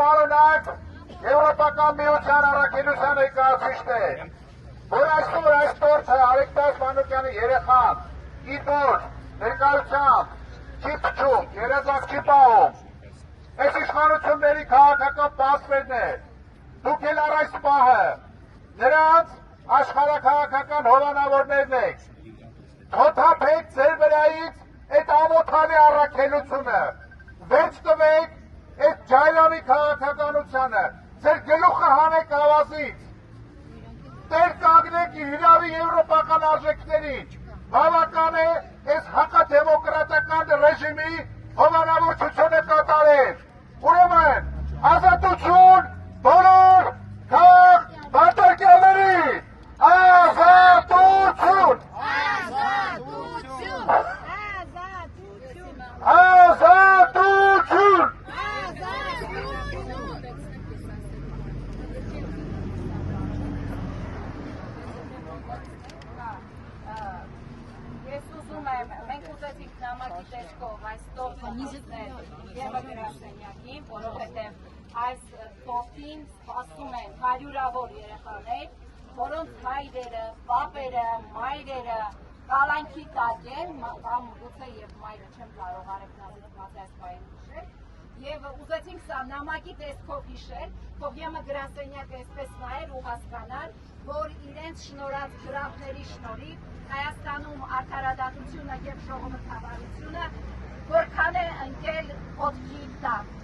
պարոնակ Եվրոպական միության առաքելության ներկայացուցիչներ, որ այսօր այս տորթը Արեգտաս Մանուկյանի երեխան իդոր ներկայությամբ չի փչում, երազանք չի պահում, այս իշխանությունների քաղաքական պասվերն է, դուք էլ առ այս պահը նրանց աշխարհաքաղաքական հովանավորներն եք, թոթափեք ձեր վրայից այդ ամոթալի առաքելությունը, վերջ տվեք այդ ջայլամի քաղաքականությանը, ձեր գլուխը հանեք ավազից, տեր կանգնեք իրավի եվրոպական արժեքներին, բավական է այս հակադեմոկրատական ռեժիմի հովանավորչությունը կատարել, ուրեմն ազատություն բոլոր քաղաք բարտարկյալներին, ազատություն, ազատություն, Ես ուզում եմ, մենք ուզեցինք նամակի տեսքով այս տորթը նիզներ Եվրագրասենյակին, որովհետև այս տորթին սպասում են հարյուրավոր երեխաներ, որոնց հայրերը, պապերը, մայրերը կալանքի տակ են, կամ գուցե և մայրը չեմ կարող արևնազրկված այս պահին հիշել, և ուզեցինք սա նամակի տեսքով հիշել, թող Եվրագրասենյակը այսպես նայեր ու հասկանար, որ իրենց շնորհած ջրափների շնորհիվ Հայաստանում արդարադատությունը և ժողովրդավարությունը որքան է ընկել ոտքի տակ։